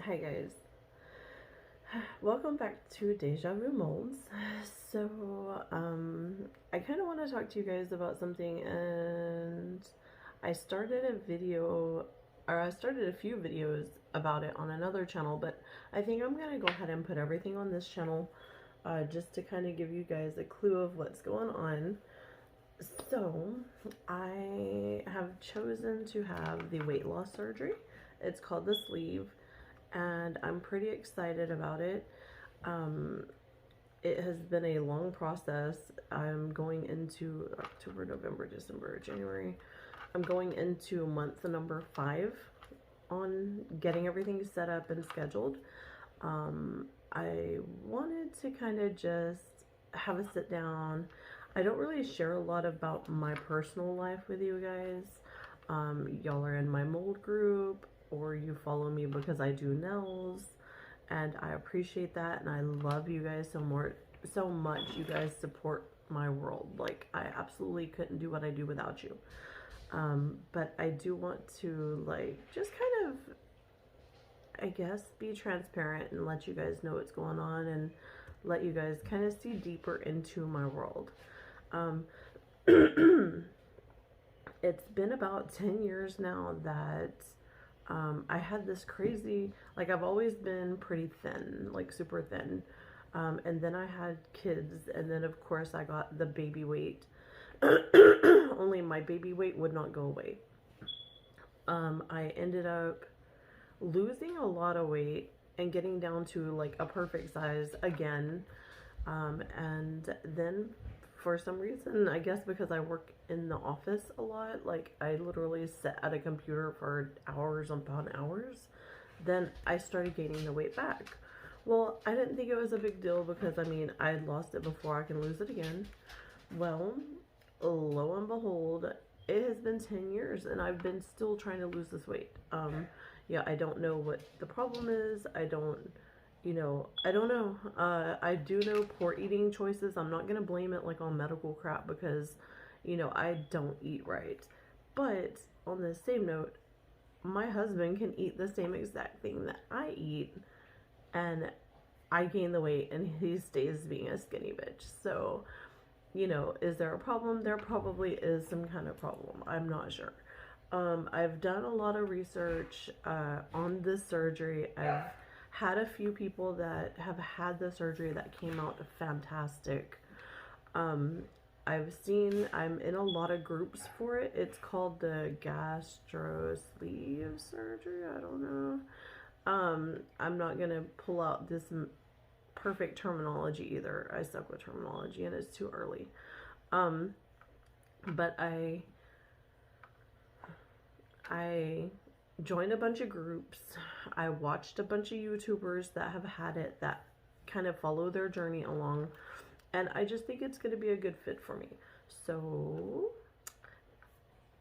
Hi guys, welcome back to Deja Voo Molds. I kind of want to talk to you guys about something, and I started a video, or I started a few videos about it on another channel, but I think I'm gonna go ahead and put everything on this channel, just to kind of give you guys a clue of what's going on. So, I have chosen to have the weight loss surgery. It's called the sleeve, and I'm pretty excited about it. Um, it has been a long process. I'm going into October, November, December, January. I'm going into month number 5 on getting everything set up and scheduled. I wanted to kind of just have a sit down. I don't really share a lot about my personal life with you guys. Y'all are in my mold group, or you follow me because I do nails, and I appreciate that, and I love you guys so much. You guys support my world. Like, I absolutely couldn't do what I do without you. But I do want to, like, just kind of, I guess, be transparent and let you guys know what's going on, and let you guys kind of see deeper into my world. It's been about 10 years now that I had this crazy, like, I've always been pretty thin, like super thin. And then I had kids, and then of course I got the baby weight. Only my baby weight would not go away. I ended up losing a lot of weight and getting down to like a perfect size again. And then for some reason, I guess because I work in the office a lot, like I literally sit at a computer for hours upon hours, then I started gaining the weight back. Well, I didn't think it was a big deal because I mean, I had lost it before, I can lose it again. Well, lo and behold, it has been 10 years and I've been still trying to lose this weight. Yeah, I don't know what the problem is. I don't know. I do know poor eating choices. I'm not going to blame it like on medical crap because, I don't eat right. But on the same note, my husband can eat the same exact thing that I eat, and I gain the weight and he stays being a skinny bitch. So, is there a problem? There probably is some kind of problem. I'm not sure. I've done a lot of research on this surgery. I've had a few people that have had the surgery that came out fantastic. Um, I'm in a lot of groups for it. It's called the gastro sleeve surgery. I don't know. I'm not gonna pull out this perfect terminology either. I suck with terminology and it's too early. Um, but I joined a bunch of groups. I watched a bunch of YouTubers that have had it, that kind of follow their journey along, and I just think it's going to be a good fit for me. So,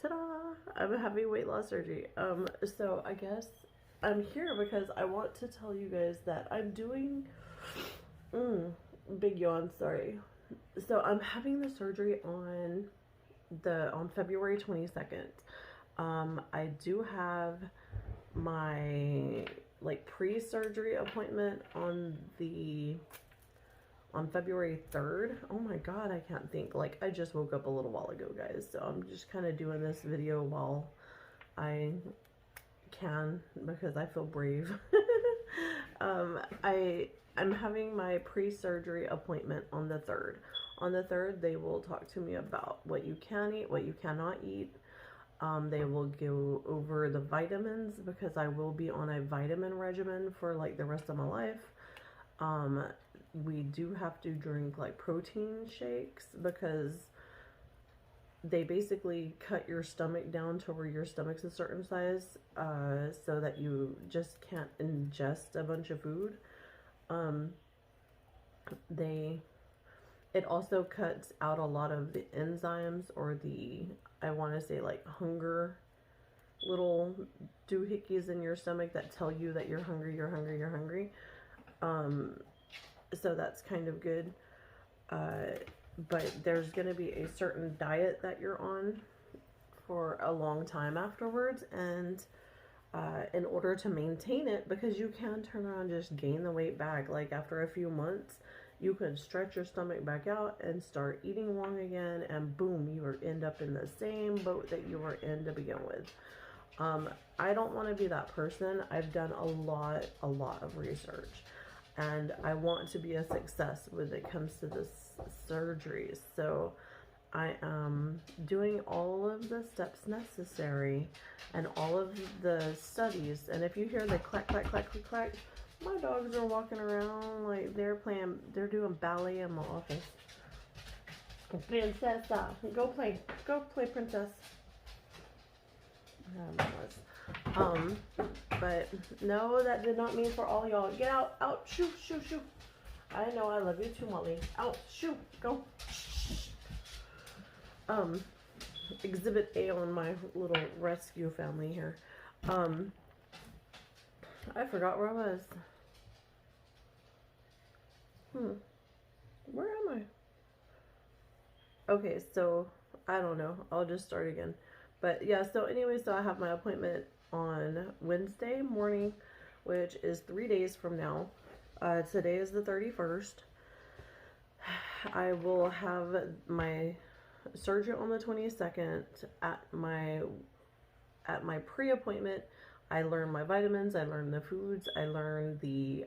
ta-da! I'm having weight loss surgery. So I guess I'm here because I want to tell you guys that I'm doing, big yawn, sorry. So I'm having the surgery on February 22nd. I do have my like pre-surgery appointment on February 3rd. Oh my god, I can't think. Like, I just woke up a little while ago, guys. So I'm just kind of doing this video while I can because I feel brave. I'm having my pre-surgery appointment on the 3rd. On the 3rd, they will talk to me about what you can eat, what you cannot eat. They will go over the vitamins because I will be on a vitamin regimen for like the rest of my life. We do have to drink like protein shakes because they basically cut your stomach down to where your stomach's a certain size, so that you just can't ingest a bunch of food. Um, it also cuts out a lot of the enzymes, or the, I want to say, like, hunger little doohickeys in your stomach that tell you that you're hungry, you're hungry, you're hungry. So that's kind of good. But there's going to be a certain diet that you're on for a long time afterwards, and in order to maintain it, because you can turn around and just gain the weight back. Like after a few months, you could stretch your stomach back out and start eating wrong again, and boom, you end up in the same boat that you were in to begin with. I don't want to be that person. I've done a lot of research, and I want to be a success when it comes to this surgeries. So I am doing all of the steps necessary and all of the studies. And if you hear the clack, clack, clack, clack, clack, my dogs are walking around like they're doing ballet in my office. Princessa, go play, princess. But no, that did not mean for all y'all. Get out, shoo, shoo, shoo. I know I love you too, Molly. Out, shoo, go. Exhibit A on my little rescue family here. I forgot where I was. Where am I? Okay, so I don't know. I'll just start again. But yeah, so anyway, so I have my appointment on Wednesday morning, which is 3 days from now. Today is the 31st. I will have my surgery on the 22nd. At my pre-appointment, I learn my vitamins, I learn the foods, I learn the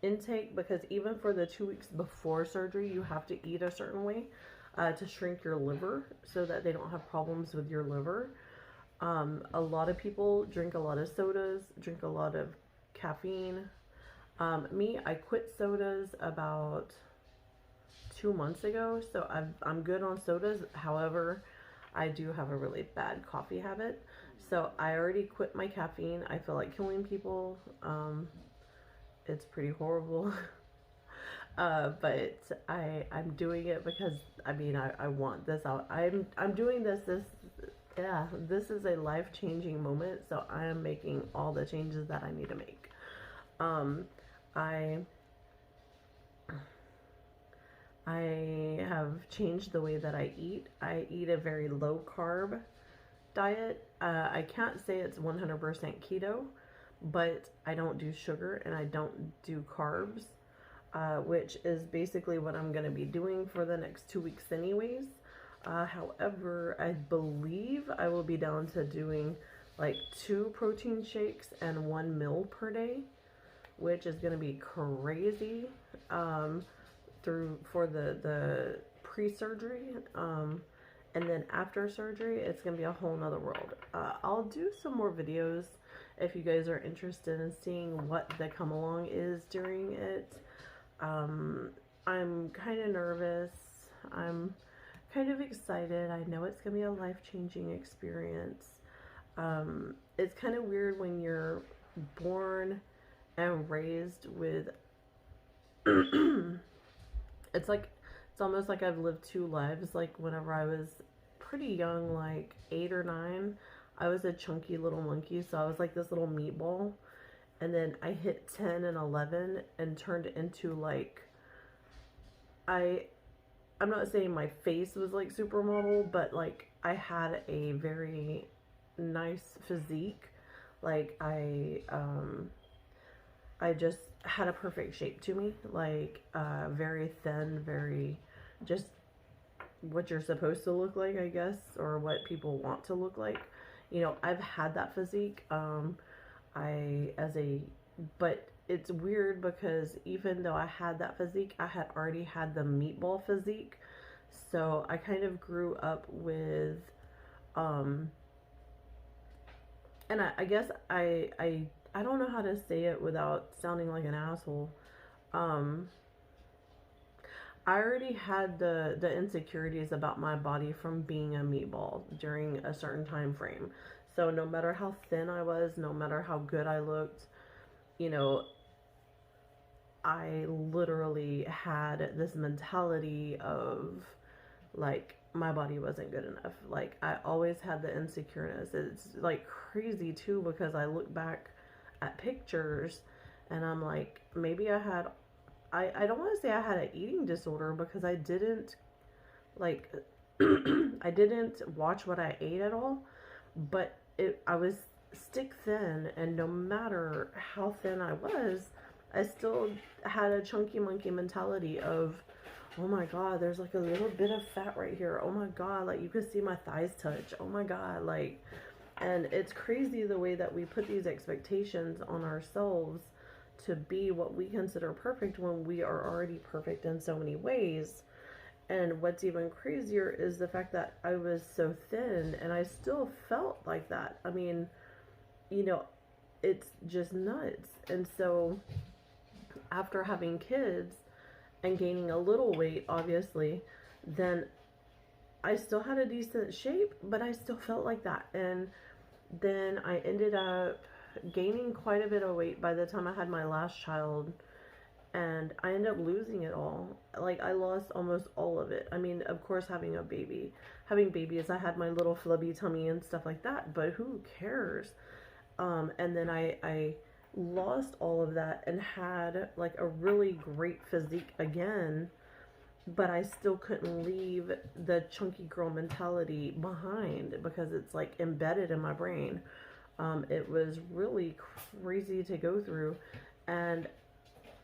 intake, because even for the 2 weeks before surgery, you have to eat a certain way to shrink your liver so that they don't have problems with your liver. A lot of people drink a lot of sodas, drink a lot of caffeine. Me, I quit sodas about 2 months ago, so I'm good on sodas. However, I do have a really bad coffee habit, so I already quit my caffeine. I feel like killing people. It's pretty horrible. But I'm doing it because I want this out. I'm doing this is a life-changing moment, so I am making all the changes that I need to make. I have changed the way that I eat. I eat a very low carb diet. I can't say it's 100% keto, but I don't do sugar and I don't do carbs, which is basically what I'm going to be doing for the next 2 weeks anyways. However, I believe I will be down to doing like 2 protein shakes and 1 meal per day, which is going to be crazy for the pre-surgery. And then after surgery, it's going to be a whole nother world. I'll do some more videos if you guys are interested in seeing what the come along is during it. I'm kind of nervous. I'm kind of excited. I know it's going to be a life-changing experience. It's kind of weird when you're born and raised with it's almost like I've lived 2 lives. Like whenever I was pretty young, like 8 or 9, I was a chunky little monkey, so I was like this little meatball. And then I hit 10 and 11 and turned into like, I'm not saying my face was like supermodel, but like I had a very nice physique. Like I just had a perfect shape to me, like very thin, very just what you're supposed to look like, I guess, or what people want to look like. You know, I've had that physique. But it's weird because even though I had that physique, I had already had the meatball physique. So I kind of grew up with, and I guess I don't know how to say it without sounding like an asshole. I already had the insecurities about my body from being a meatball during a certain time frame. So no matter how thin I was, no matter how good I looked, you know, I literally had this mentality of like my body wasn't good enough. Like I always had the insecureness. It's like crazy too, because I look back at pictures and I'm like, maybe I don't want to say I had an eating disorder, because I didn't I didn't watch what I ate at all, but I was stick thin, and no matter how thin I was, I still had a chunky monkey mentality of, oh my God, there's like a little bit of fat right here. Oh my God, like you can see my thighs touch. Oh my God, like, and it's crazy the way that we put these expectations on ourselves to be what we consider perfect when we are already perfect in so many ways. And what's even crazier is the fact that I was so thin and I still felt like that. I mean, you know, it's just nuts. And so after having kids and gaining a little weight, obviously, then I still had a decent shape, but I still felt like that. And then I ended up gaining quite a bit of weight by the time I had my last child, and I ended up losing it all. Like, I lost almost all of it. I mean, of course, having babies, I had my little flubby tummy and stuff like that, but who cares? And then I lost all of that and had like a really great physique again, but I still couldn't leave the chunky girl mentality behind because it's like embedded in my brain. It was really crazy to go through. And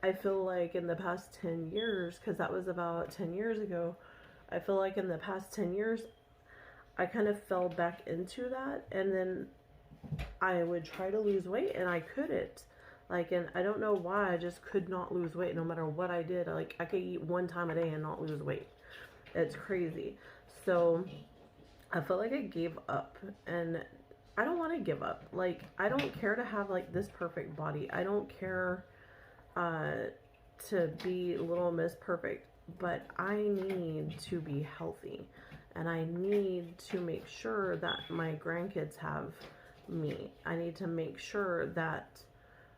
I feel like in the past 10 years, because that was about 10 years ago, I feel like in the past 10 years, I kind of fell back into that. And then I would try to lose weight and I couldn't. Like, and I don't know why, I just could not lose weight no matter what I did. Like, I could eat one time a day and not lose weight. It's crazy. So I felt like I gave up, and I don't want to give up. Like, I don't care to have like this perfect body. I don't care to be Little Miss Perfect, but I need to be healthy, and I need to make sure that my grandkids have me. I need to make sure that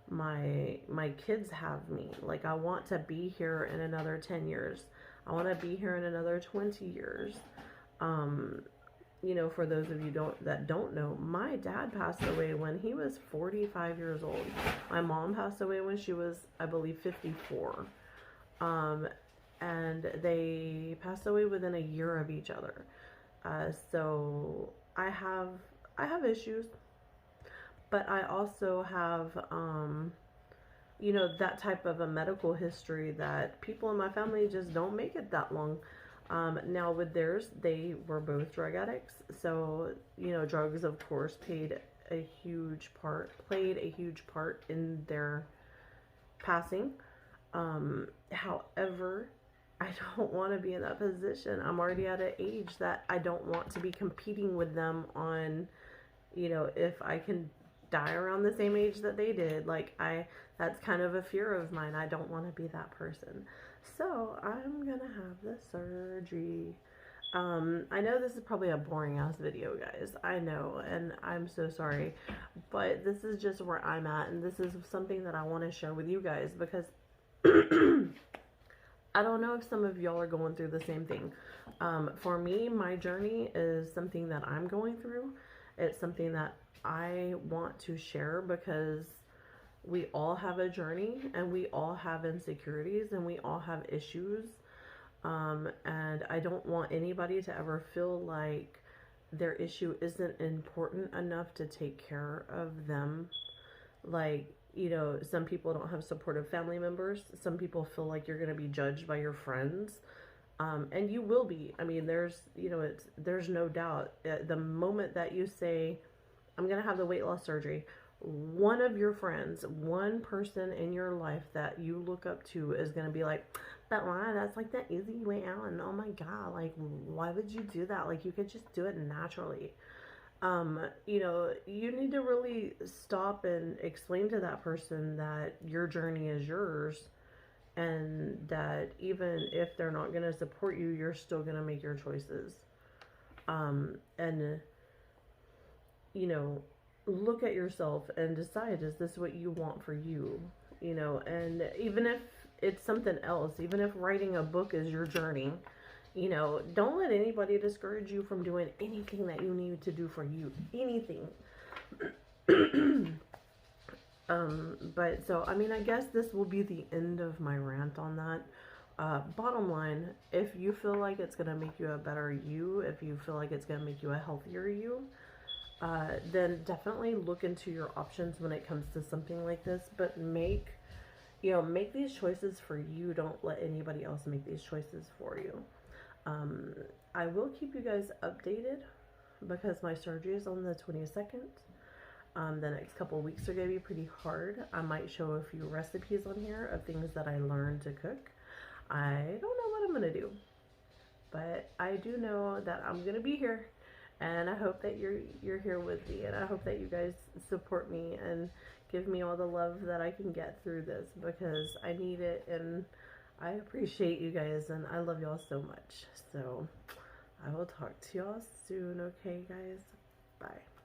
my kids have me. Like, I want to be here in another 10 years. I want to be here in another 20 years. You know, for those of you that don't know, my dad passed away when he was 45 years old. My mom passed away when she was, I believe, 54. And they passed away within a year of each other. So I have issues, but I also have, you know, that type of a medical history that people in my family just don't make it that long. Now with theirs, they were both drug addicts. So, you know, drugs, of course, played a huge part in their passing. However, I don't want to be in that position. I'm already at an age that I don't want to be competing with them on, you know, if I can die around the same age that they did. Like, that's kind of a fear of mine. I don't want to be that person. So I'm gonna have the surgery. I know this is probably a boring ass video, guys. I know, and I'm so sorry, but this is just where I'm at, and this is something that I want to share with you guys because I don't know if some of y'all are going through the same thing. For me, my journey is something that I'm going through. It's something that I want to share because we all have a journey, and we all have insecurities, and we all have issues. And I don't want anybody to ever feel like their issue isn't important enough to take care of them. Like, you know, some people don't have supportive family members. Some people feel like you're going to be judged by your friends. And you will be. I mean, there's no doubt. The moment that you say, I'm going to have the weight loss surgery, one of your friends, one person in your life that you look up to is going to be like, but why? That's like the easy way out. And oh my God, like, why would you do that? Like, you could just do it naturally. You know, you need to really stop and explain to that person that your journey is yours, and that even if they're not going to support you, you're still going to make your choices. And, you know, look at yourself and decide, is this what you want for you? You know, and even if it's something else, even if writing a book is your journey, you know, don't let anybody discourage you from doing anything that you need to do for you. Anything. But so, I mean, I guess this will be the end of my rant on that. Bottom line, if you feel like it's going to make you a better you, if you feel like it's going to make you a healthier you, then definitely look into your options when it comes to something like this. But make these choices for you. Don't let anybody else make these choices for you. Um, I will keep you guys updated because my surgery is on the 22nd. The next couple of weeks are going to be pretty hard. I might show a few recipes on here of things that I learned to cook. I don't know what I'm going to do, but I do know that I'm going to be here, and I hope that you're here with me, and I hope that you guys support me and give me all the love that I can get through this, because I need it, and I appreciate you guys, and I love y'all so much. So I will talk to y'all soon, okay guys? Bye.